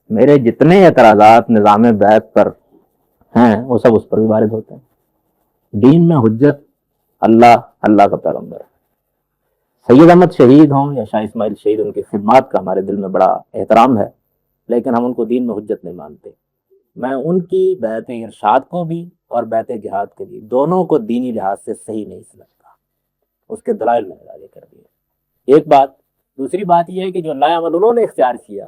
میرے جتنے اعتراضات نظام بیعت پر ہیں وہ سب اس پر بھی وارد ہوتے ہیں. دین میں حجت اللہ کا پیغمبر ہے. سید احمد شہید ہوں یا شاہ اسماعیل شہید، ان کی خدمات کا ہمارے دل میں بڑا احترام ہے، لیکن ہم ان کو دین میں حجت نہیں مانتے. میں ان کی بیعت ارشاد کو بھی اور بیعت جہاد کے بھی دونوں کو دینی لحاظ سے صحیح نہیں سمجھتا. اس کے دلائل میں نے کر دیے. ایک بات. دوسری بات یہ ہے کہ جو نئے عمل انہوں نے اختیار کیا،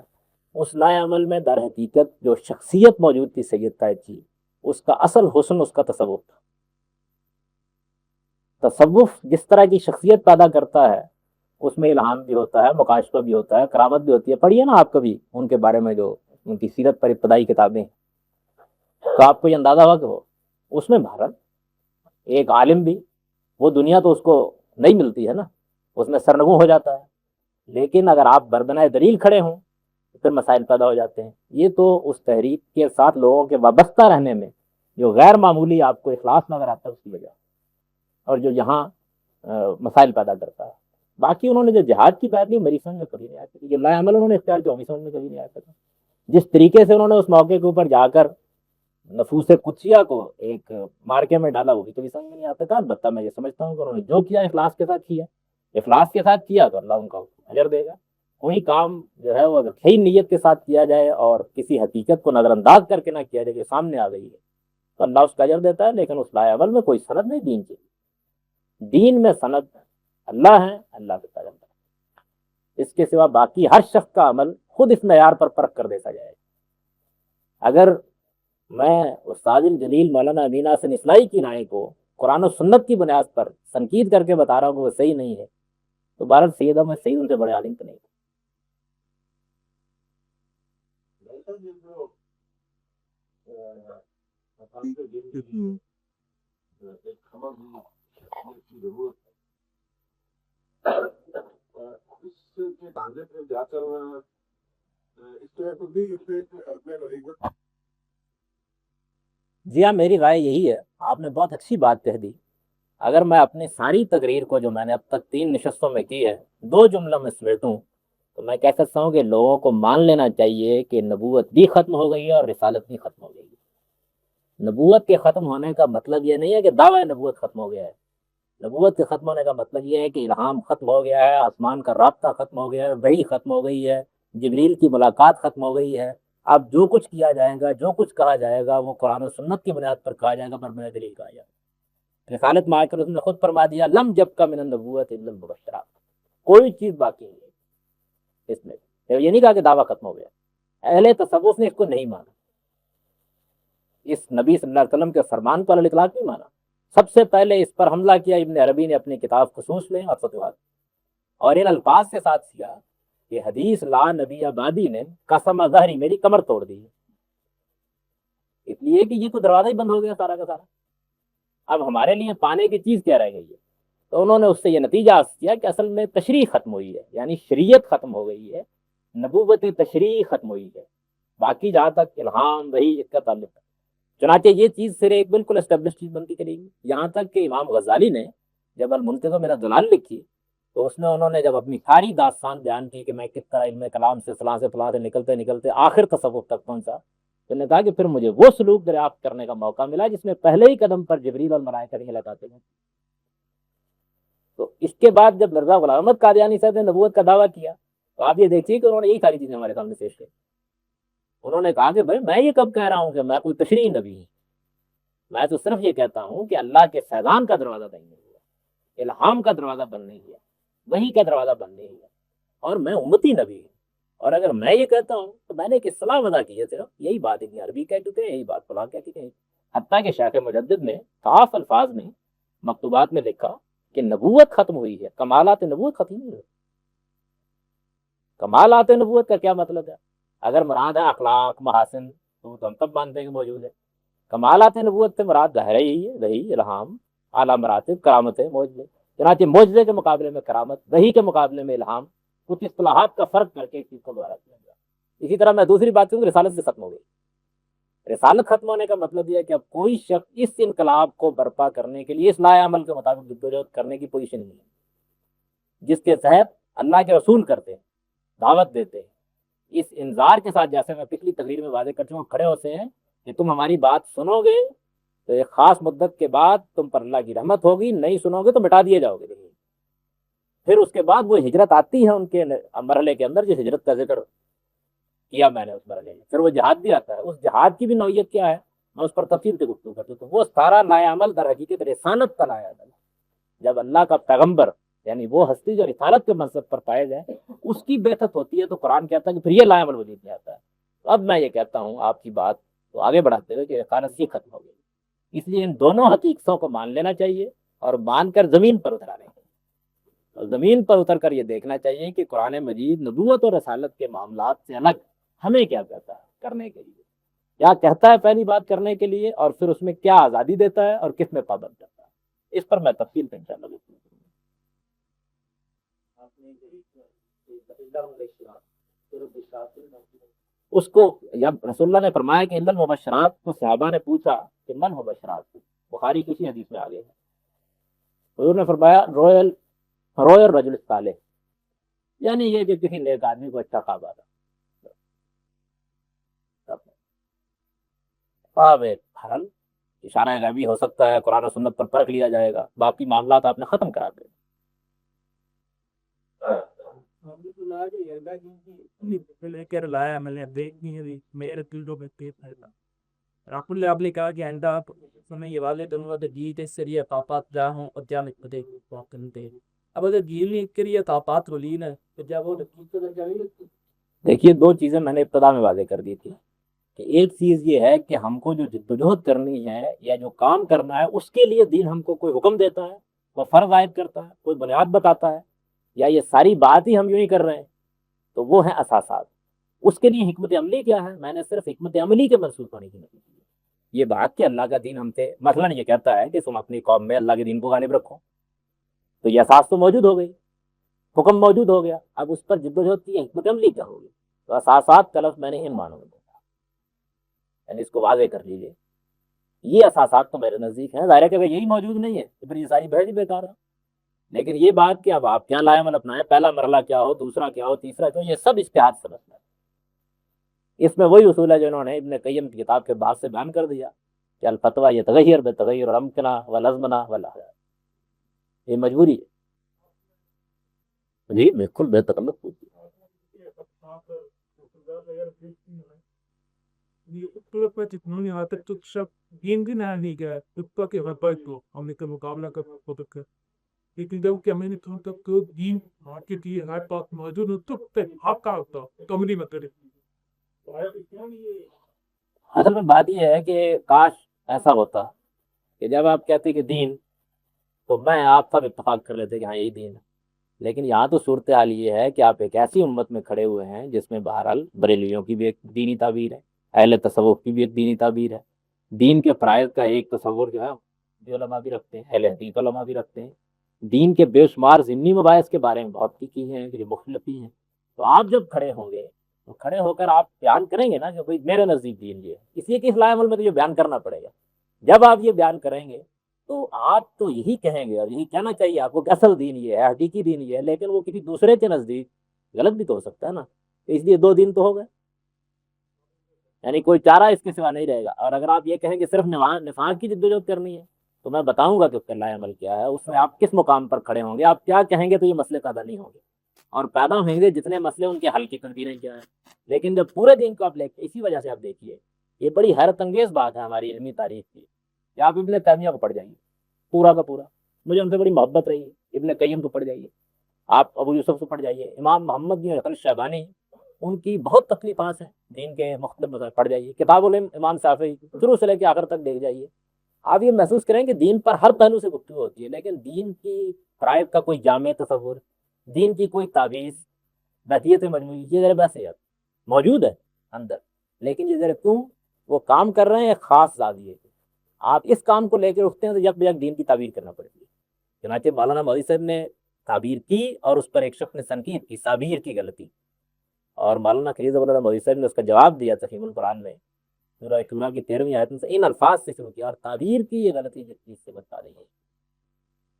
اس نئے عمل میں در حقیقت جو شخصیت موجود تھی سید طائب کی، اس کا اصل حسن اس کا تصوف تھا. تصوف جس طرح کی شخصیت پیدا کرتا ہے اس میں الہام بھی ہوتا ہے، مکاشفہ بھی ہوتا ہے، کرامت بھی ہوتی ہے. پڑھیے نا آپ کبھی ان کے بارے میں جو ان کی سیرت پر ابتدائی کتابیں، تو آپ کو یہ اندازہ ہوا کہ وہ اس میں بھارت ایک عالم بھی، وہ دنیا تو اس کو نہیں ملتی ہے نا، اس میں سرنگوں ہو جاتا ہے. لیکن اگر آپ بردنائے دلیل کھڑے ہوں تو پھر مسائل پیدا ہو جاتے ہیں. یہ تو اس تحریک کے ساتھ لوگوں کے وابستہ رہنے میں جو غیر معمولی آپ کو اخلاص نظر آتا ہے اس کی وجہ، اور جو یہاں مسائل پیدا کرتا ہے. باقی انہوں نے جو جہاد کی بات کی میری سمجھ میں کبھی نہیں آیا سکتی. یہ نیا عمل انہوں نے اختیار کیا، میری سمجھ میں کبھی نہیں آیا سکتا. جس طریقے سے انہوں نے اس موقع کے اوپر جا کر نفوس قدسیہ کو ایک مارکے میں ڈالا، وہ بھی کبھی سمجھ میں نہیں آتا تھا. البتہ میں یہ سمجھتا ہوں کہ انہوں نے جو کیا اخلاص کے ساتھ کیا. اخلاص کے ساتھ کیا تو اللہ ان کا اجر دے گا. کوئی کام جو ہے وہ اگر صحیح نیت کے ساتھ کیا جائے اور کسی حقیقت کو نظر انداز کر کے نہ کیا جائے جو سامنے آ گئی ہے تو اللہ اس کا اجر دیتا ہے. لیکن اس لائے عمل میں کوئی سند نہیں دین کی. دین میں سند اللہ ہے، اللہ کے پیغمبر. اس کے سوا باقی ہر شخص کا عمل خود اس معیار پر پرکھ کر دیکھا جائے. اگر میں استاد الجلیل مولانا امین حسن اصلاحی کی رائے کو قرآن و سنت کی بنیاد پر تنقید کر کے بتا رہا ہوں کہ وہ صحیح نہیں ہے، تو بھارت سید احمد سعید ان سے بڑے عالم تو نہیں. جی ہاں، میری رائے یہی ہے. آپ نے بہت اچھی بات کہہ دی. اگر میں اپنی ساری تقریر کو جو میں نے اب تک 3 نشستوں میں کی ہے 2 جملوں میں سمیٹوں تو میں کہہ سکتا ہوں کہ لوگوں کو مان لینا چاہیے کہ نبوت بھی ختم ہو گئی ہے اور رسالت بھی ختم ہو گئی ہے. نبوت کے ختم ہونے کا مطلب یہ نہیں ہے کہ دعوی نبوت ختم ہو گیا ہے. نبوت کے ختم ہونے کا مطلب یہ ہے کہ الہام ختم ہو گیا ہے، آسمان کا رابطہ ختم ہو گیا ہے، وحی ختم ہو گئی ہے، جبریل کی ملاقات ختم ہو گئی ہے. اب جو کچھ کیا جائے گا، جو کچھ کہا جائے گا وہ قرآن و سنت کی بنیاد پر کہا جائے گا، پر بنا دلیل کہا جائے گا. رسالت میں آ کر اس نے خود فرما دیا لم جب کا من النبوت الا المبشرات، کوئی چیز باقی نہیں ہے اس میں. یہ نہیں کہا کہ دعویٰ ختم ہو گیا. اہل تصوف نے اس کو نہیں مانا، اس نبی صلی اللہ علیہ وسلم کے فرمان پر الاطلاق نہیں مانا. سب سے پہلے اس پر حملہ کیا ابن عربی نے اپنی کتاب خصوص میں اور فتوحات، اور ان الفاظ سے ساتھ کیا کہ حدیث لا نبی آبادی نے قسم ظہری میری کمر توڑ دی، اس لیے کہ یہ تو دروازہ ہی بند ہو گیا سارا کا سارا. اب ہمارے لیے پانے کی چیز کیا رہ گئی ہے؟ تو انہوں نے اس سے یہ نتیجہ کیا کہ اصل میں تشریح ختم ہوئی ہے، یعنی شریعت ختم ہو گئی ہے، نبوت تشریح ختم ہوئی ہے. باقی جہاں تک الہام وہی اس کا تعلق ہے. چنانچہ یہ چیز پھر ایک بالکل اسٹیبلش چیز بنتی چلے گی. یہاں تک کہ امام غزالی نے جب المنتظم من الضلال لکھی تو اس میں انہوں نے جب اپنی ساری داستان بیان کی کہ میں کس طرح علم کلام سے فلاں سے نکلتے نکلتے آخر تصوف تک پہنچا، تو نے کہا کہ پھر مجھے وہ سلوک دریافت کرنے کا موقع ملا جس میں پہلے ہی قدم پر جبریل اور ملائکہ نہیں لگاتے ہیں. تو اس کے بعد جب مرزا غلام احمد قادیانی صاحب نے نبوت کا دعویٰ کیا تو آپ یہ دیکھیے کہ انہوں نے یہی ساری چیزیں ہمارے سامنے پیش کی. انہوں نے کہا کہ بھائی میں یہ کب کہہ رہا ہوں کہ میں کوئی تشریح نبی ہوں، میں تو صرف یہ کہتا ہوں کہ اللہ کے فیضان کا دروازہ بند نہیں ہوا، الہام کا دروازہ بند نہیں ہوا، وحی کا دروازہ بند نہیں ہوا، اور میں امتی نبی ہوں. اور اگر میں یہ کہتا ہوں تو میں نے ایک اصطلاح وضع کی ہے، صرف یہی بات ابن عربی کہہ چکے ہیں، یہی بات فلاں کہہ چکے ہیں. حتیٰ کہ شیخ مجدد نے صاف الفاظ میں مکتوبات میں لکھا کہ نبوت ختم ہوئی ہے، کمالات نبوت ختم نہیں ہوئی. کمالات نبوت کا کیا مطلب ہے؟ اگر مراد ہے اخلاق محاسن تو ہم تب مانتے ہیں کہ موجود ہے. کمالات نبوت سے مراد ظاہر ہی ہے، وہی الہام، اعلیٰ مراتب، کرامتیں، معجزے. چنانچہ معجزے کے مقابلے میں کرامت، وحی کے مقابلے میں الہام، کچھ اصطلاحات کا فرق کر کے اس چیز کو دوبارہ کیا گیا. اسی طرح میں دوسری بات کروں، رسالت سے ختم ہو گئی. رسالت ختم ہونے کا مطلب یہ ہے کہ اب کوئی شخص اس انقلاب کو برپا کرنے کے لیے اس نئے عمل کے مطابق جدوجہد کرنے کی پوزیشن نہیں ہے جس کے تحت اللہ کے رسول کرتے ہیں، دعوت دیتے ہیں، اس انذار کے ساتھ، جیسے میں پچھلی تقریر میں واضح کر چکا ہوں، کھڑے ہوتے ہیں کہ تم ہماری بات سنو گے تو ایک خاص مدت کے بعد تم پر اللہ کی رحمت ہوگی، نہیں سنو گے تو مٹا دیے جاؤ گے۔ پھر اس کے بعد وہ ہجرت آتی ہے ان کے مرحلے کے اندر، جو ہجرت کا ذکر کیا میں نے اس مرحلے میں، پھر وہ جہاد بھی آتا ہے۔ اس جہاد کی بھی نوعیت کیا ہے، میں اس پر تفصیل سے گفتگو کرتا ہوں۔ تو وہ سارا لایا عمل در حقیقت رسالت کا لایا عمل، جب اللہ کا پیغمبر یعنی وہ ہستی جو رسالت کے منصب پر پائے جائے اس کی بعثت ہوتی ہے، تو قرآن کہتا ہے کہ پھر یہ لایا عمل وجود میں آتا ہے۔ تو اب میں یہ کہتا ہوں آپ کی بات تو آگے بڑھاتے ہوئے کہ رسالت یہ ختم ہو گئی، اس لیے ان دونوں حقیقتوں کو مان لینا چاہیے اور مان کر زمین پر اترانے چاہیے، اور زمین پر اتر کر یہ دیکھنا چاہیے کہ قرآن مجید نبوت اور رسالت کے معاملات سے الگ ہمیں کیا کہتا ہے کرنے کے لیے، کیا کہتا ہے پہلی بات کرنے کے لیے، اور پھر اس میں کیا آزادی دیتا ہے اور کس میں پابند کرتا ہے۔ اس پر میں تفصیل سے انشاءاللہ اس کو جب رسول اللہ نے فرمایا کہ الا المبشرات، تو صحابہ نے پوچھا کہ من ہو بشرات، بخاری کسی حدیث میں آگے ہے، حضور نے فرمایا رویل رجل صالح، یعنی یہ کہ کسی نیک آدمی کو اچھا خواب آتا۔ خواب ایک حرل اشارہ غیبی ہو سکتا ہے، قرآن و سنت پر پرکھ لیا جائے گا، باقی معاملات آپ نے ختم کرا دے۔ آپ نے کہا کہ آئندہ یہ والے دنوں جیت سری طاقات جا ہوں اور جا مقدے واقعتے، اب اگر گیل کریے طاقات ولین ہے تو جب وہ دیکھیے دو چیزیں میں نے ابتدا میں واضح کر دی تھی کہ ایک چیز یہ ہے کہ ہم کو جو جدوجہد کرنی ہے یا جو کام کرنا ہے اس کے لیے دین ہم کو کوئی حکم دیتا ہے، وہ فرض عائد کرتا ہے، کوئی بنیاد بتاتا ہے، یا یہ ساری بات ہی ہم یوں ہی کر رہے ہیں، تو وہ ہیں اساسات۔ اس کے لیے حکمت عملی کیا ہے، میں نے صرف حکمت عملی کے منسوخ ہونے کی نہیں کی، یہ بات کہ اللہ کا دین ہم سے مثلاً یہ کہتا ہے کہ تم اپنی قوم میں اللہ کے دین کو غالب رکھو، تو یہ اساس تو موجود ہو گئی، حکم موجود ہو گیا، اب اس پر جدوجہد کی حکمت عملی کیا ہوگی؟ تو اساسات کا لفظ میں نے ان معنوں میں بولا، یعنی اس کو واضح کر لیجیے، یہ اساسات تو میرے نزدیک ہیں، ظاہر ہے کہ اگر یہی موجود نہیں ہے تو پھر یہ ساری بحث ہی بیکار ہے۔ لیکن یہ بات کہ اب آپ کیا لائے عمل اپنائیں، پہلا مرحلہ کیا ہو، دوسرا کیا ہو، تیسرا کیا ہو، یہ سب اجتہاد سمجھنا ہے۔ اس میں وہی اصول ہے جو انہوں نے ابن قیم کی کتاب کے بعد سے بیان کر دیا کہ الفتویٰ یتغیر بتغیر امکنا ولازمنا ولاحیات، یہ مجبوری ہے۔ جی بالکل بے تکلف پوچھیے۔ مقابلہ کر لیکن جب کہ میں نے کہا تھا کہ دین مارکیٹ یہ ہر پاس موجود ہے تو حق کا ہوتا کمری میں کرے۔ اصل میں بات یہ ہے کہ کاش ایسا ہوتا کہ جب آپ کہتے کہ دین، تو میں آپ سب اتفاق کر لیتے کہ ہاں یہی دین ہے، لیکن یہاں تو صورتحال یہ ہے کہ آپ ایک ایسی امت میں کھڑے ہوئے ہیں جس میں بہرحال بریلیوں کی بھی ایک دینی تعبیر ہے، اہل تصوف کی بھی ایک دینی تعبیر ہے، دین کے فرائض کا ایک تصور جو ہے جو علماء بھی رکھتے ہیں، اہل حدیث علماء بھی رکھتے ہیں، دین کے بے شمار ضمنی مباحث کے بارے میں بہت کی ہیں کہ مختلف ہی ہیں۔ تو آپ جب کھڑے ہوں گے تو کھڑے ہو کر آپ بیان کریں گے نا کہ بھائی میرے نزدیک دین یہ ہے، اس لیے کہ اس لائے عمل میں تو یہ بیان کرنا پڑے گا۔ جب آپ یہ بیان کریں گے تو آپ تو یہی کہیں گے، اور یہی کہنا چاہیے آپ کو کہ اصل دین یہ ہے، حقیقی دین یہ ہے، لیکن وہ کسی دوسرے کے نزدیک غلط بھی تو ہو سکتا ہے نا، اس لیے دو دین تو ہو گئے، یعنی کوئی چارہ اس کے سوا نہیں رہے گا۔ اور اگر آپ یہ کہیں کہ صرف نفاق کی جدوجہد کرنی ہے تو میں بتاؤں گا کہ اس کا لائے عمل کیا ہے، اس میں آپ کس مقام پر کھڑے ہوں گے، آپ کیا کہیں گے تو یہ مسئلے پیدا نہیں ہوں گے، اور پیدا ہوئیں گے جتنے مسئلے ان کے حل کی تدبیریں کیا ہیں۔ لیکن جب پورے دین کو آپ لے کے، اسی وجہ سے آپ دیکھیے یہ بڑی حیرت انگیز بات ہے ہماری علمی تاریخ کی کہ آپ ابن تیمیہ کو پڑھ جائیے پورا کا پورا، مجھے ان سے بڑی محبت رہی ہے، ابن قیم کو پڑھ جائیے، آپ ابو یوسف کو پڑھ جائیے، امام محمد بن حسن الشیبانی ان کی بہت تکلیفات ہیں دین کے مختلف مسائل پڑھ جائیے، کتاب العلم امام شافعی شروع سے لے کے آخر تک دیکھ جائیے، آپ یہ محسوس کریں کہ دین پر ہر پہلو سے گفتگو ہوتی ہے، لیکن دین کی فرائض کا کوئی جامع تصور، دین کی کوئی تعویذ، بحثیت مجموعی، یہ ذرا بحثیت موجود ہے اندر، لیکن یہ ذرا کیوں وہ کام کر رہے ہیں ایک خاص زاویے سے، آپ اس کام کو لے کے اٹھتے ہیں تو یک بیک دین کی تعبیر کرنا پڑتی ہے۔ چنانچہ مولانا مودودی صاحب نے تعبیر کی اور اس پر ایک شخص نے تنقید کی، تعبیر کی غلطی، اور مولانا خلیل مولانا مودودی صاحب نے اس کا جواب دیا تفہیم القرآن میں سورہ شورا کی 13ویں آیت میں سے ان الفاظ سے شروع کیا، اور تعبیر کی یہ غلطی جس چیز سے بتا رہی ہے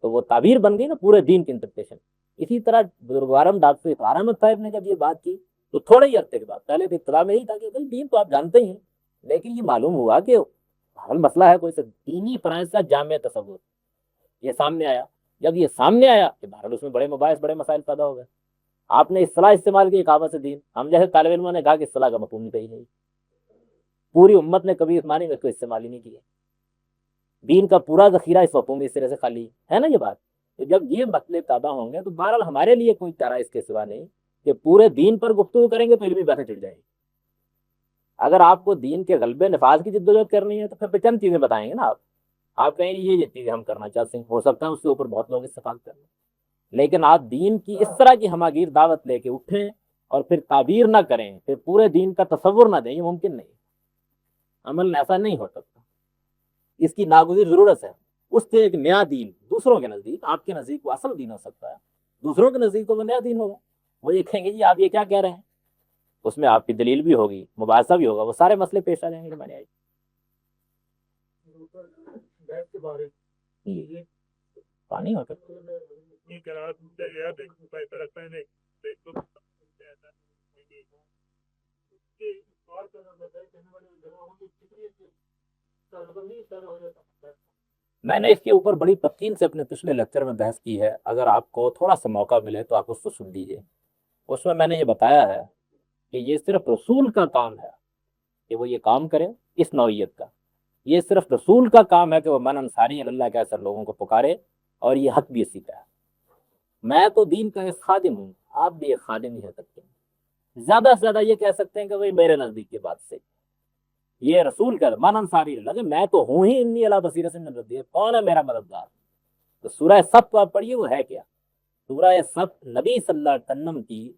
تو وہ تعبیر بن گئی نا پورے دین کی انٹرپریشن۔ اسی طرح بزرگوارم ڈاکٹر اقرار احمد صاحب نے جب یہ بات کی تو تھوڑے ہی عرصے کے بعد، پہلے تو اطلاع میں ہی تھا کہ بھائی دین تو آپ جانتے ہی ہیں، لیکن یہ معلوم ہوا کہ حل مسئلہ ہے کوئی سا دینی فرائض کا جامع تصور، یہ سامنے آیا۔ جب یہ سامنے آیا کہ بہرحال اس میں بڑے مباحث بڑے مسائل پیدا ہو گئے۔ آپ نے اصطلاح استعمال کی اقامت دین، ہم جیسے طالب علموں نے کہا کہ اصطلاح کا مفہوم ہی نہیں، پوری امت نے کبھی اس معنی میں کوئی استعمال ہی نہیں کیا، دین کا پورا ذخیرہ اس مفہوم اس طرح سے خالی ہے نا یہ بات۔ تو جب یہ مسئلے پیدا ہوں گے تو بہرحال ہمارے لیے کوئی چارہ اس کے سوا نہیں کہ پورے دین پر گفتگو کریں گے تو علمی باتیں چڑھ جائیں گی۔ اگر آپ کو دین کے غلبے نفاذ کی جدوجہد کرنی ہے تو پھر چند چیزیں بتائیں گے نا آپ کہیں یہ چیزیں ہم کرنا چاہتے ہیں، ہو سکتا ہے اس کے اوپر بہت لوگ استفاد کر لیں، لیکن آپ دین کی اس طرح کی ہماگیر دعوت لے کے اٹھیں اور پھر تعبیر نہ کریں، پھر پورے دین کا تصور نہ دیں، یہ ممکن نہیں، عمل ایسا نہیں ہو سکتا، اس کی ناگزیر ضرورت ہے۔ اس سے ایک نیا دین دوسروں کے نزدیک، آپ کے نزدیک وہ اصل دین ہو سکتا ہے، دوسروں کے نزدیک تو وہ نیا دین ہوگا، وہ یہ کہیں گے جی آپ یہ کیا کہہ رہے ہیں، اس میں آپ کی دلیل بھی ہوگی، مباحثہ بھی ہوگا، وہ سارے مسئلے پیش آ جائیں گے ہمارے آئی۔ پانی ہو میں نے اس کے اوپر بڑی تفصیل سے اپنے پچھلے لیکچر میں بحث کی ہے، اگر آپ کو تھوڑا سا موقع ملے تو آپ اس کو سن لیجیے۔ اس میں نے یہ بتایا ہے کہ یہ صرف رسول کا کام ہے کہ وہ یہ کام کرے، اس نوعیت کا یہ صرف رسول کا کام ہے کہ وہ من انصاری اللہ کے اثر لوگوں کو پکارے، اور یہ حق بھی اسی کا ہے۔ میں تو دین کا ایک خادم ہوں، آپ بھی ایک خادم ہی ہو سکتے ہیں، زیادہ سے زیادہ یہ کہہ سکتے ہیں کہ بھائی میرے نزدیک کی بات سے یہ رسول کا من انصاری اللہ، میں تو ہوں ہی انی علی بصیرۃ من ربی، کون ہے میرا مددگار؟ تو سورہ صف کو آپ پڑھیے، وہ ہے کیا؟ سورہ صف نبی صلی اللہ علیہ وسلم کی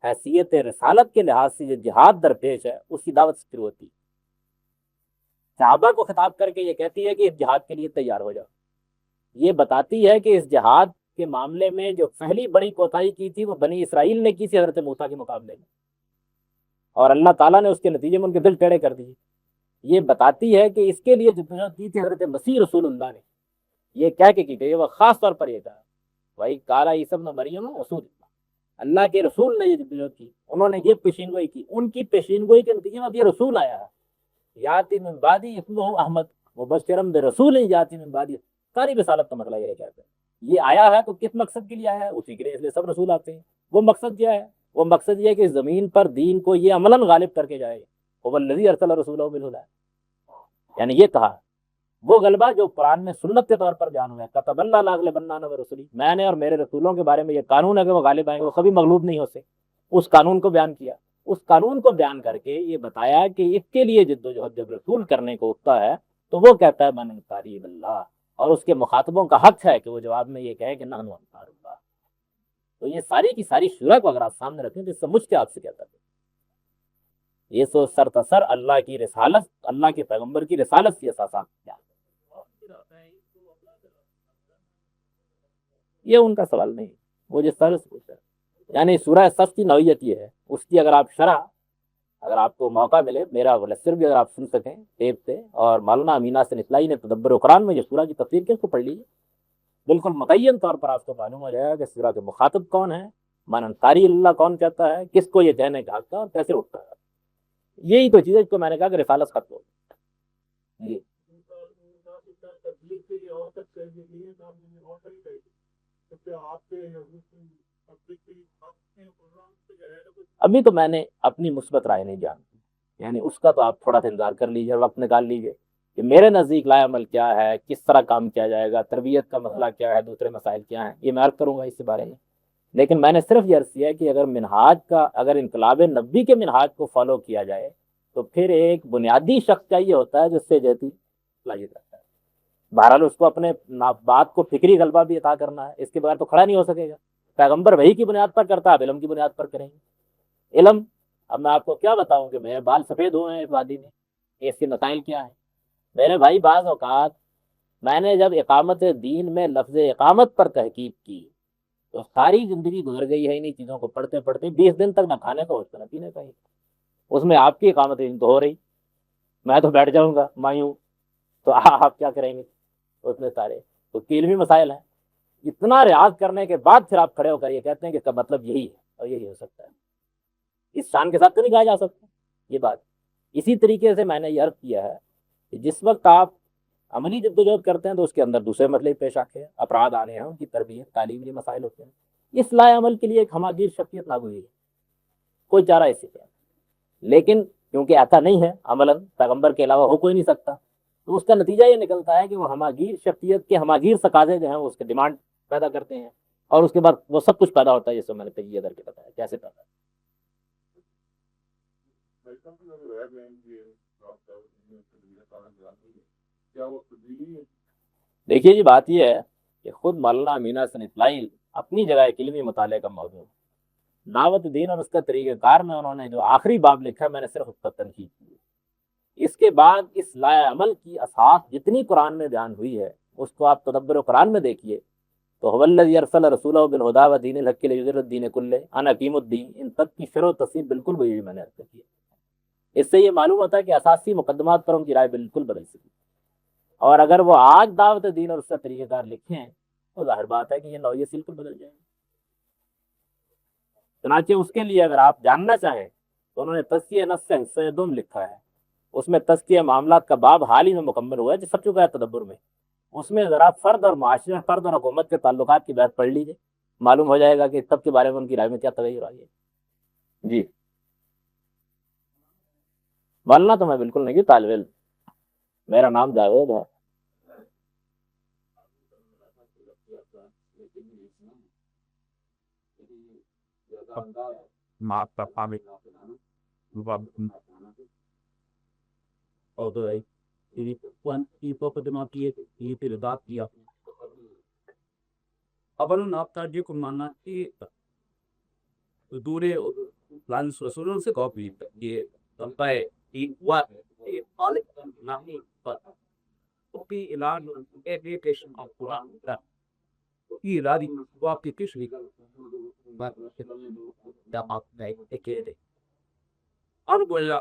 حیثیت رسالت کے لحاظ سے جو جہاد درپیش ہے اس کی دعوت شروع ہوتی، صحابہ کو خطاب کر کے یہ کہتی ہے کہ اس جہاد کے لیے تیار ہو جاؤ، یہ بتاتی ہے کہ اس جہاد کے معاملے میں جو پہلی بڑی کوتاہی کی تھی وہ بنی اسرائیل نے کی تھی حضرت موسیٰ کے مقابلے میں، اور اللہ تعالیٰ نے اس کے نتیجے میں ان کے دل ٹیڑھے کر دیے۔ یہ بتاتی ہے کہ اس کے لیے جدوجہد کی تھی حضرت مسیح رسول اللہ نے، یہ کہہ کے کی گئی، وہ خاص طور پر یہ کہا بھائی کالا عیسی ابن مریم رسول اللہ کے رسول نے یہ جدوجہد کی، انہوں نے یہ پیشین گوئی کی، ان کی پیشین گوئی کے نتیجے میں اب یہ رسول آیا ہے، یاتی من بعدی اسمہ احمد مبشرا برسول یاتی من بعدی، ساری رسالت کا مسئلہ یہ کہتے ہیں، یہ آیا ہے تو کس مقصد کے لیے آیا ہے؟ اسی کے لیے، اس لیے سب رسول آتے ہیں۔ وہ مقصد کیا ہے؟ وہ مقصد یہ ہے کہ زمین پر دین کو یہ عملاً غالب کر کے جائے، هو الذی ارسل رسولہ بالہدی، یعنی یہ کہا وہ غلبہ جو قرآن میں سنت کے طور پر بیان ہوا ہے، کتب اللہ لاغلبن انا ورسلی، میں نے اور میرے رسولوں کے بارے میں یہ قانون ہے کہ وہ غالب آئیں گے، وہ کبھی مغلوب نہیں ہوتے، اس قانون کو بیان کیا، اس قانون کو بیان کر کے یہ بتایا کہ اس کے لیے جدوجہد جب رسول کرنے کو اٹھتا ہے تو وہ کہتا ہے من انصاری اللہ، اور اس کے مخاطبوں کا حق ہے کہ وہ جواب میں یہ کہے کہ نحن انصار اللہ۔ تو یہ ساری کی ساری شورا کو اگر آپ سامنے رکھیں تو اس سمجھ کے آپ سے کہتا ہے یہ سو سرتسر اللہ کی رسالت، اللہ کے پیغمبر کی رسالت کی اساسات کیا ہے، یہ ان کا سوال نہیں، وہ جس طرح سے پوچھا ہے۔ یعنی سورہ صف کی نوعیت یہ ہے، اس کی اگر آپ شرح، اگر آپ کو موقع ملے، میرا لیکچر بھی اگر آپ سن سکیں ٹیپ سے، اور مولانا امین حسن اطلاعی نے تدبر قرآن میں جو سورہ کی تفسیر کی اس کو پڑھ لیجیے، بالکل متعین طور پر آپ کو معلوم ہو جائے گا کہ سورہ کے مخاطب کون ہے، من انصاری اللہ کون کہتا ہے، کس کو یہ کہنے کا حق ہے اور کیسے اٹھتا ہے۔ یہی تو چیز ہے جس کو میں نے کہا کہ رسالت ختم ہو جی۔ ابھی تو میں نے اپنی مثبت رائے نہیں جانتی، یعنی اس کا تو آپ تھوڑا سا انتظار کر لیجیے، وقت نکال لیجیے کہ میرے نزدیک لائے عمل کیا ہے، کس طرح کام کیا جائے گا، تربیت کا مسئلہ کیا ہے، دوسرے مسائل کیا ہیں، یہ میں عرض کروں گا اس کے بارے میں۔ لیکن میں نے صرف یہ عرض کیا ہے کہ اگر منہاج کا، اگر انقلاب نبی کے منہاج کو فالو کیا جائے تو پھر ایک بنیادی شخص چاہیے ہوتا ہے جس سے جیتی صلاحیت رکھتا ہے، بہرحال اس کو اپنے بات کو فکری غلبہ بھی عطا کرنا ہے، اس کے بغیر تو کھڑا نہیں ہو سکے گا۔ پیغمبر وحی کی بنیاد پر کرتا ہے، اب علم کی بنیاد پر کریں گے۔ علم، اب میں آپ کو کیا بتاؤں کہ میرے بال سفید ہوئے ہیں اس وادی میں، اس کے مسائل کیا ہیں میرے بھائی؟ بعض اوقات میں نے جب اقامت دین میں لفظ اقامت پر تحقیق کی تو ساری زندگی گزر گئی ہے انہی چیزوں کو پڑھتے پڑھتے، 20 دن تک نہ کھانے کا ہوتا نہ پینے کا ہی، اس میں آپ کی اقامت دین تو ہو رہی، میں تو بیٹھ جاؤں گا مایوں، تو آپ کیا کریں گے؟ اس میں سارے تو علمی مسائل ہیں، اتنا ریاض کرنے کے بعد پھر آپ کھڑے ہو کر یہ کہتے ہیں کہ اس کا مطلب یہی ہے، اور یہی ہو سکتا ہے۔ اس شان کے ساتھ تو نہیں کہا جا سکتا یہ بات. اسی طریقے سے میں نے یہ عرض کیا ہے کہ جس وقت آپ عملی جدوجہد کرتے ہیں تو اس کے اندر دوسرے مسئلے پیش آتے ہیں, افراد آ رہے ہیں, ان کی تربیت تعلیم کے مسائل ہوتے ہیں. اصلاح عمل کے لیے ایک ہماگیر شخصیت لاگو ہوئی ہے, کوئی چارہ اس سے کیا, لیکن کیونکہ ایسا نہیں ہے عملاً, پیغمبر کے علاوہ ہو کوئی نہیں سکتا, تو اس کا نتیجہ یہ نکلتا ہے کہ وہ ہماگیر شخصیت کے ہماگیر تقاضے جو ہیں وہ اس کے ڈیمانڈ پیدا کرتے ہیں, اور اس کے بعد وہ سب کچھ پیدا ہوتا ہے جیسے میں نے تجزیہ در کے بتایا کیسے پیدا. دیکھیے جی, بات یہ ہے کہ خود مولانا امین حسن اسماعیل اپنی جگہ ایک علمی مطالعے کا موضوع ہے. دعوت دین اور اس کا طریقہ کار میں انہوں نے جو آخری باب لکھا ہے میں نے صرف اس پر تنقید کی. اس کے بعد اس لائے عمل کی اساس جتنی قرآن میں بیان ہوئی ہے اس کو آپ تدبر قرآن میں دیکھیے تو هو الذی ارسل رسولہ بالہدی ودین الحق لیظہرہ الدین کلہ انا اقیم الدین, ان تک کی شرح و تفصیل بالکل وہی میں نے عرض کی. اس سے یہ معلوم ہوتا ہے کہ اساسی مقدمات پر ان کی رائے بالکل بدل سکی, اور اگر وہ آج دعوت دین اور اس کا طریقہ کار لکھیں تو ظاہر بات ہے کہ یہ نوعیت بالکل بدل جائے گی. چنانچہ اس کے لیے اگر آپ جاننا چاہیں تو انہوں نے تزکیہ نفس سے حصہ دوم لکھا ہے, اس میں تزکیہ معاملات کا باب حال ہی میں مکمل ہوا ہے جو سب چکا ہے تدبر میں. اس میں ذرا فرد اور معاشرے, فرد اور حکومت کے تعلقات کی بحث پڑھ لیجیے, معلوم ہو جائے گا کہ سب کے بارے میں ان کی رائے میں کیا تغیر آئی ہے. جی مولانا تو میں بالکل نہیں, طالب علم, میرا نام جاوید ہے. اول آپ تاجی کو ماننا کہ دورے لانس رسولوں سے کاپی یہ تمپا ہے خالق نہیں پر کاپی اعلان ایڈیٹیشن آف قرآن کا یہ ارادی وہ آپ کی کس لیے dapat naikekele. Ano wala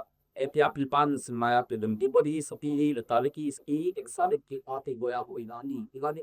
piapipan sa maya pilumdi body sa pili na taliki iski exotic ki ate goya ko ilani ilani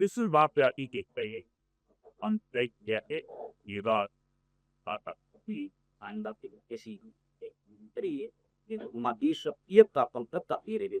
This is what we are eating. On take it, you got and the kesi three madisha yeta palta ire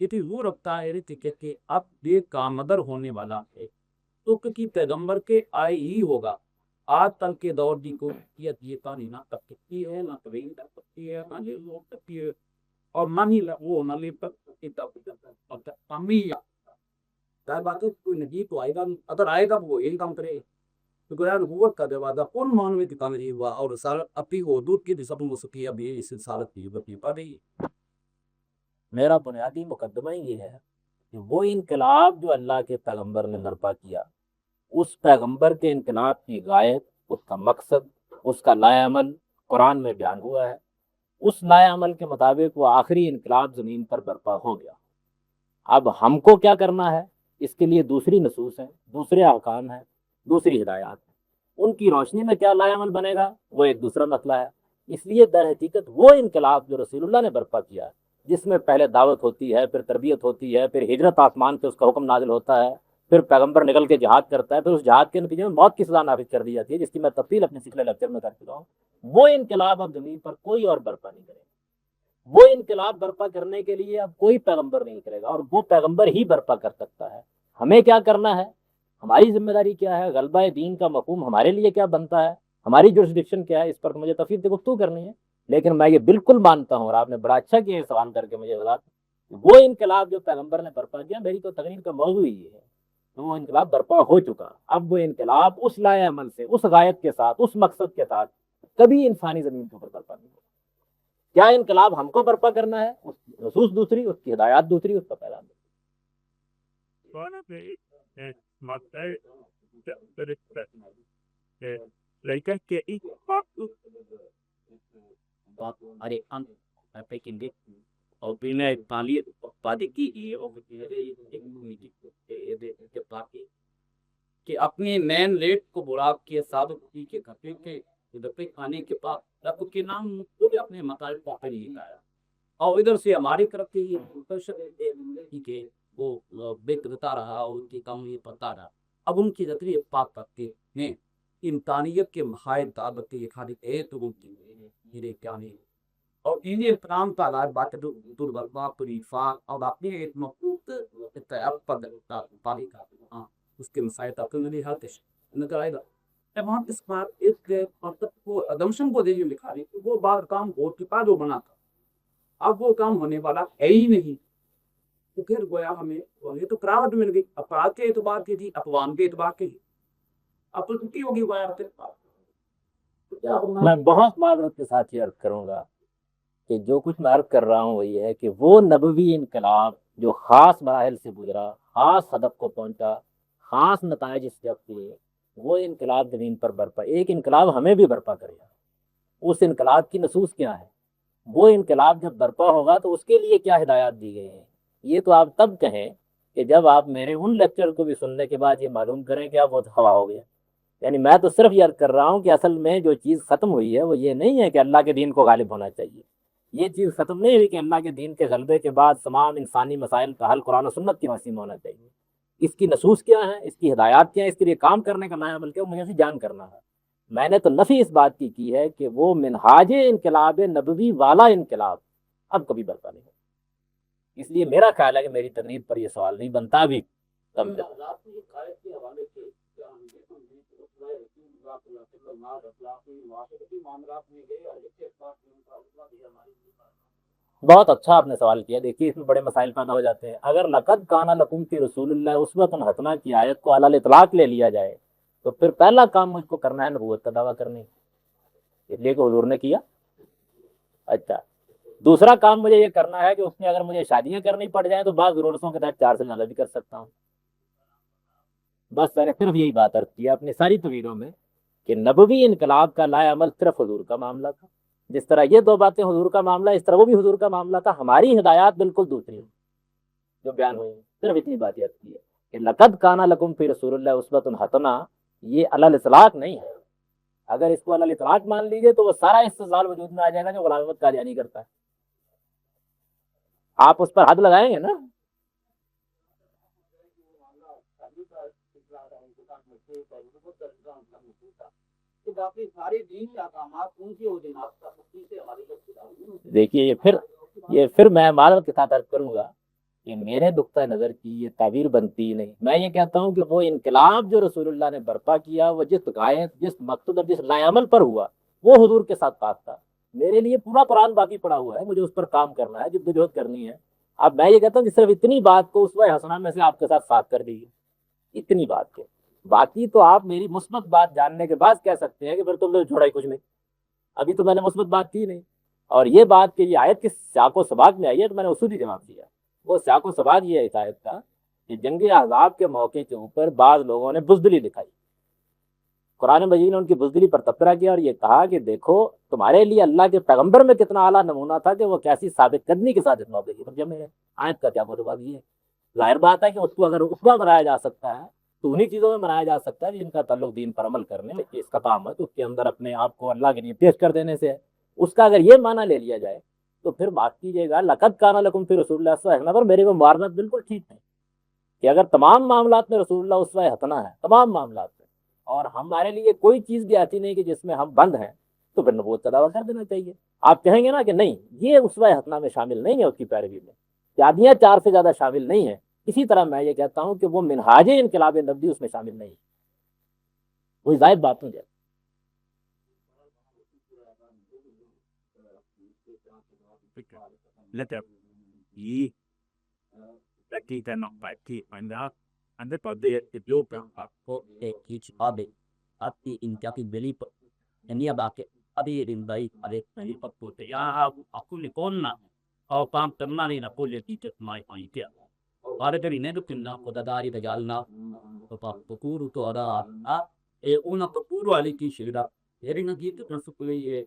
یہ تو وہ رکھتا ہے کہ اب یہ کامدر ہونے والا ہے تو کہ پیغمبر کے آئے ہی ہوگا. آج تک کے دور کی کوئی یہ کہانی نہ تک سکتی ہے، نہ کبھی تک سکتی ہے، نہ یہ ہو سکتی ہے، اور نہ ہی وہ نہ لے تک کمی ظاہر بات ہے کوئی نبی تو آئے گا نہیں. اگر آئے گا وہ یہی کام کرے تو گویا نبوت کا دروازہ کون مانوی کی کام نہیں ہوا اور رسالت اپنی حدود کی سب ہو سکی. اب یہ اس رسالت کی بتی پا رہی. میرا بنیادی مقدمہ یہ ہے کہ وہ انقلاب جو اللہ کے پیغمبر نے برپا کیا، اس پیغمبر کے انقلاب کی غایت، اس کا مقصد، اس کا لائے عمل قرآن میں بیان ہوا ہے. اس لائے عمل کے مطابق وہ آخری انقلاب زمین پر برپا ہو گیا. اب ہم کو کیا کرنا ہے؟ اس کے لیے دوسری نصوص ہیں، دوسرے احکام ہیں، دوسری ہدایات ہیں. ان کی روشنی میں کیا لائے عمل بنے گا وہ ایک دوسرا مسئلہ ہے. اس لیے در حقیقت وہ انقلاب جو رسول اللہ نے برپا کیا، جس میں پہلے دعوت ہوتی ہے، پھر تربیت ہوتی ہے، پھر ہجرت آسمان سے اس کا حکم نازل ہوتا ہے، پھر پیغمبر نکل کے جہاد کرتا ہے، پھر اس جہاد کے نتیجے میں موت کی سزا نافذ کر دی جاتی ہے، جس کی میں تفصیل اپنے پچھلے لیکچر میں کر چکا ہوں. وہ انقلاب اب زمین پر کوئی اور برپا نہیں کرے. وہ انقلاب برپا کرنے کے لیے اب کوئی پیغمبر نہیں کرے گا، اور وہ پیغمبر ہی برپا کر سکتا ہے. ہمیں کیا کرنا ہے؟ ہماری ذمہ داری کیا ہے؟ غلبہ دین کا مفہوم ہمارے لیے کیا بنتا ہے؟ ہماری جورسڈکشن کیا ہے؟ اس پر مجھے تفصیل سے گفتگو کرنی ہے. لیکن میں یہ بالکل مانتا ہوں، اور آپ نے بڑا اچھا کیا سوال کر کے مجھے بتا، وہ انقلاب جو پیغمبر نے برپا کیا، میری تو تقریر کا موضوع یہ ہے، وہ انقلاب برپا ہو چکا. اب وہ انقلاب اس لائے عمل سے، اس غایت کے ساتھ، اس مقصد کے ساتھ کبھی انسانی زمین کے اوپر برپا نہیں ہو. کیا انقلاب ہم کو برپا کرنا ہے؟ اس کی نصوص دوسری، اس کی ہدایات دوسری، اس کا پیغام کہ اپنی مین ریٹ کو براب کے صادق کے گھٹے کے دفعے کھانے کے بعد رب کے نام پورے اپنے مطالب پاپے نہیں آیا. اور ادھر سے ہماری طرف کے وہ بےتا رہا اور ان کی کام یہ پڑتا رہا. اب ان کی ذکری پاک کرتے ہیں انسانیت کے محائط دعوت یہ کھانے کے تو میرے کیا نہیں. اور انہیں احترام کا علاج بات دربا پوری فاق اور اپنے ایک مخلوط پانی کا اس کے مسائل تک میری ہاتش نظر آئے گا. وہاں اس بار ایک ادمشن کو دے لکھا رہی وہ بار کام ہو چکا جو بنا تھا، اب وہ کام ہونے والا ہے ہی نہیں. تو پھر گویا ہمیں یہ تو کراوٹ مل گئی افراد کے اعتبار کی تھی، اقوام کے اعتبار کی. اب تو چھٹی ہوگی گویا. میں بہت معذرت کے ساتھ یہ عرض کروں گا کہ جو کچھ میں عرض کر رہا ہوں وہ یہ ہے کہ وہ نبوی انقلاب جو خاص مراحل سے گزرا، خاص ہدف کو پہنچا، خاص نتائج اس جب کیے، وہ انقلاب زمین پر برپا، ایک انقلاب ہمیں بھی برپا کرے گا. اس انقلاب کی نصوص کیا ہے؟ وہ انقلاب جب برپا ہوگا تو اس کے لیے کیا ہدایات دی گئی ہیں؟ یہ تو آپ تب کہیں کہ جب آپ میرے ان لیکچر کو بھی سننے کے بعد یہ معلوم کریں کہ آپ وہ ہوا ہو گیا. یعنی میں تو صرف یہ عرض کر رہا ہوں کہ اصل میں جو چیز ختم ہوئی ہے وہ یہ نہیں ہے کہ اللہ کے دین کو غالب ہونا چاہیے. یہ چیز ختم نہیں ہوئی کہ اللہ کے دین کے غلبے کے بعد تمام انسانی مسائل کا حل قرآن و سنت کی وسیع میں ہونا چاہیے. اس کی نصوص کیا ہیں، اس کی ہدایات کیا ہیں، اس کے لیے کام کرنے کا نیا عمل کیا مجھے جان کرنا ہے. میں نے تو نفی اس بات کی ہے کہ وہ منہاج انقلاب نبوی والا انقلاب اب کبھی برپا نہیں. اس لیے میرا خیال ہے کہ میری تقریر پر یہ سوال نہیں بنتا. ابھی بہت اچھا آپ نے سوال کیا. دیکھیے اس میں بڑے مسائل پیدا ہو جاتے ہیں. اگر لقد کان لکم فی رسول اللہ اسوۃ حسنہ کی آیت کو علی الاطلاق لے لیا جائے تو پھر پہلا کام مجھ کو کرنا ہے نبوت کا دعویٰ کرنے، اس لیے کہ حضور نے کیا. اچھا، دوسرا کام مجھے یہ کرنا ہے کہ اس میں اگر مجھے شادیاں کرنی پڑ جائیں تو بعض ضرورتوں کے تحت 4 سے زیادہ بھی کر سکتا ہوں. بس میں نے صرف یہی بات عرض کیا اپنی ساری تقریروں میں کہ نبوی انقلاب کا لائے عمل صرف حضور کا معاملہ تھا. جس طرح یہ 2 باتیں حضور کا معاملہ، اس طرح وہ بھی حضور کا معاملہ تھا. ہماری ہدایات بالکل دوسری ہیں جو بیان ہوئی. صرف اتنی بات یاد کی ہے کہ لقد کان لکم فی رسول اللہ اسوۃ حسنہ یہ علی الاطلاق نہیں ہے. اگر اس کو علی الاطلاق مان لیجیے تو وہ سارا استدلال وجود میں آ جائے گا جو غلام احمد قادیانی کرتا ہے. آپ اس پر حد لگائیں گے نا. دیکھیے یہ پھر میں معذرت کے ساتھ عرض کروں گا کہ کہ میرے نقطۂ نظر کی یہ تعبیر بنتی ہی نہیں. میں یہ کہتا ہوں کہ وہ انقلاب جو رسول اللہ نے برپا کیا وہ جس غایت جس مقصد اور جس لائعمل پر ہوا وہ حضور کے ساتھ خاص تھا. میرے لیے پورا قرآن باقی پڑا ہوا ہے, مجھے اس پر کام کرنا ہے, جدوجہد کرنی ہے. اب میں یہ کہتا ہوں کہ صرف اتنی بات کو اسوہ حسنہ میں سے آپ کے ساتھ کر دیجیے, اتنی بات کے باقی تو آپ میری مثبت بات جاننے کے بعد کہہ سکتے ہیں کہ پھر تم نے چھوڑا ہی کچھ نہیں. ابھی تو میں نے مثبت بات کی نہیں, اور یہ بات کہ یہ آیت کس سیاق و سباق میں آئی ہے تو میں نے اصولی جواب دیا. وہ سیاق و سباق یہ ہے اس آیت کا کہ جنگ احزاب کے موقع کے اوپر بعض لوگوں نے بزدلی دکھائی. قرآن مجید نے ان کی بزدلی پر تبصرہ کیا اور یہ کہا کہ دیکھو تمہارے لیے اللہ کے پیغمبر میں کتنا اعلیٰ نمونہ تھا کہ وہ کیسی ثابت قدمی کے ساتھ اس موقع کی. جب میں آیت کا کیا مطلب یہ ہے, ظاہر بات ہے کہ اس کو اگر اسوہ بنایا جا سکتا ہے تو انہیں چیزوں میں بنایا جا سکتا ہے جن کا تعلق دین پر عمل کرنے اس کا کام ہے, تو اس کے اندر اپنے آپ کو اللہ کے لیے پیش کر دینے سے ہے. اس کا اگر یہ معنی لے لیا جائے تو پھر بات کیجیے گا لقد کان لکم فی رسول اللہ اسوہ حسنہ پر میری وہ معارضت بالکل ٹھیک نہیں کہ اگر تمام معاملات میں رسول اللہ اسوہ حسنہ ہے, تمام معاملات میں, اور ہمارے لیے کوئی چیز بھی آتی نہیں کہ جس میں ہم بند ہیں, تو پھر نبوت کا دعویٰ کر دینا چاہیے. آپ کہیں گے نا کہ نہیں یہ اسوہ حسنہ میں شامل نہیں ہے, اس کی پیروی میں یادیاں 4 سے زیادہ شامل نہیں ہیں. اسی طرح میں یہ کہتا ہوں کہ وہ منہاج انقلاب نبوی اس میں شامل نہیں ہے. وہی ظاہر بات ہوں جائے. Letter E. Berarti tanong pati anda anda pada itu ko teach abe ati intiaki beli ini abake abi rindai ade ni paputi ya aku ni konna au pam termani na kulit itu mai aitia. Ada dari nedu kinna ko dadari da galna papa pukuru to ada e una pukuru ali ki shira eri na gitu kan supaya ye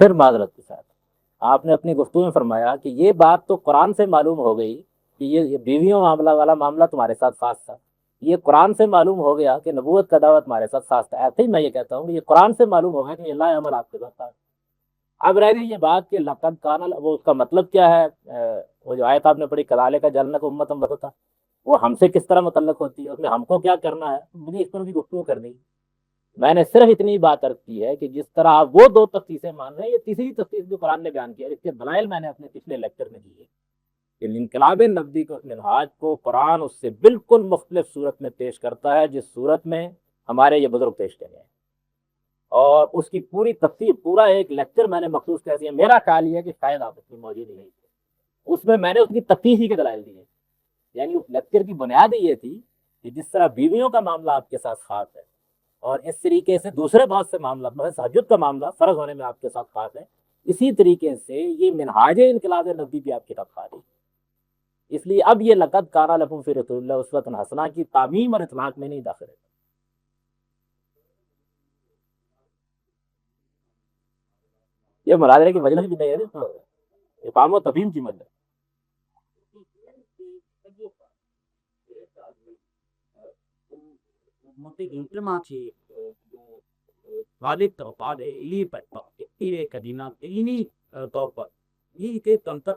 پھر معذرت کے ساتھ آپ نے اپنی گفتگو میں فرمایا کہ یہ بات تو قرآن سے معلوم ہو گئی کہ یہ بیویوں معاملہ والا معاملہ تمہارے ساتھ خاص تھا. یہ قرآن سے معلوم ہو گیا کہ نبوت کا دعوت تمہارے ساتھ خاص تھا. ایسے ہی میں یہ کہتا ہوں کہ یہ قرآن سے معلوم ہو گیا کہ اللہ عمل آپ کے ساتھ تھا. اب رہ گئی یہ بات کہ لقد کان, وہ اس کا مطلب کیا ہے, وہ جو آیت آپ نے پڑھی کلالے کا جلنا کو امت امت ہوتا, وہ ہم سے کس طرح متعلق ہوتی ہے, اس میں ہم کو کیا کرنا ہے, مجھے اس پر بھی گفتگو کرنی. میں نے صرف اتنی بات عرض کی ہے کہ جس طرح آپ وہ 2 تخصیصیں مان رہے ہیں, یہ تیسری تخصیص جو قرآن نے بیان کیا ہے, اس کے دلائل میں نے اپنے پچھلے لیکچر میں دیے کہ انقلاب نبوی کو منہاج کو قرآن اس سے بالکل مختلف صورت میں پیش کرتا ہے جس صورت میں ہمارے یہ بزرگ پیش کر گئے ہیں, اور اس کی پوری تفصیل پورا ایک لیکچر میں نے مخصوص کر دیا. میرا خیال یہ ہے کہ شاید آپ اس کی موجود ہی نہیں تھے, اس میں میں نے اس کی تفصیل ہی کے دلائل دیے. یعنی اس لیکچر کی بنیاد یہ تھی کہ جس طرح بیویوں کا معاملہ آپ کے ساتھ خاص ہے اور اس طریقے سے دوسرے بہت سے معاملات میں تہجد کا معاملہ فرض ہونے میں آپ کے ساتھ خاص ہے, اسی طریقے سے یہ منہاج انقلاب نبوی بھی آپ کے ساتھ خاص ہے. اس لیے اب یہ لقد کان لکم فی رسول اللہ اسوۃ حسنہ کی تعمیم اور اطلاق میں نہیں داخل ہے. یہ مناظرے کی مجلس بھی نہیں ہے, اقام و تفہیم کی مجلس. Mati informasi balik terpada lipat ini kadina ini topat ini ke tantar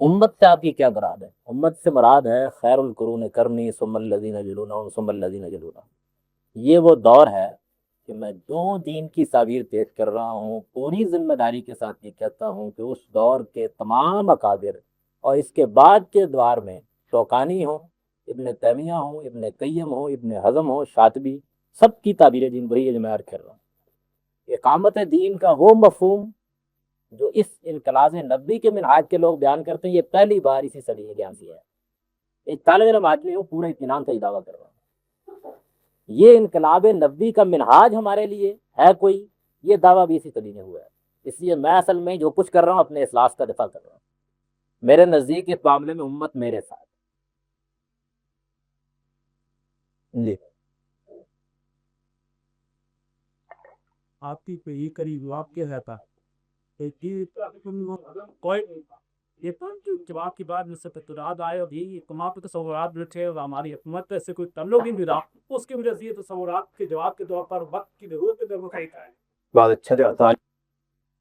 امت سے آپ کی کیا مراد ہے؟ امت سے مراد ہے خیر القرون کرنی ثم الذین یلونہم ثم الذین یلونہم. یہ وہ دور ہے کہ میں جو دین کی تعبیر پیش کر رہا ہوں پوری ذمہ داری کے ساتھ یہ کہتا ہوں کہ اس دور کے تمام اکابر اور اس کے بعد کے دوار میں شوکانی ہوں, ابن تیمیہ ہوں, ابن قیم ہوں, ابن حزم ہوں, شاطبی, سب کی تعبیر دین وہی ہے جو میں عرض کر رہا ہوں. اقامت دین کا وہ مفہوم جو اس انقلاب نبوی کے منہاج کے لوگ بیان کرتے ہیں, یہ پہلی بار اسی صدی میں بیان کیا ہے. ایک طالب علم آدمی ہوں, پورے اطمینان سے دعویٰ کر رہا ہوں. یہ انقلاب نبوی کا منہاج ہمارے لیے ہے کوئی, یہ دعویٰ بھی اسی صدی میں ہوا ہے. اس لیے میں اصل میں جو کچھ کر رہا ہوں اپنے اخلاص کا دفاع کر رہا ہوں. میرے نزدیک اس معاملے میں امت میرے ساتھ. جی آپ کی کوئی قریب جواب کیا رہتا کوئی یہ تو جواب کی بات مجھ سے پتراد آئے اور یہ تمام پہ تصورات بھی تھے اور ہماری حکومت پہ سے کوئی تعلق ہی نہیں رہا. اس کی وجہ سے یہ تصورات کے جواب کے طور پر وقت کی ضرورت ہے. بہت اچھا جواب.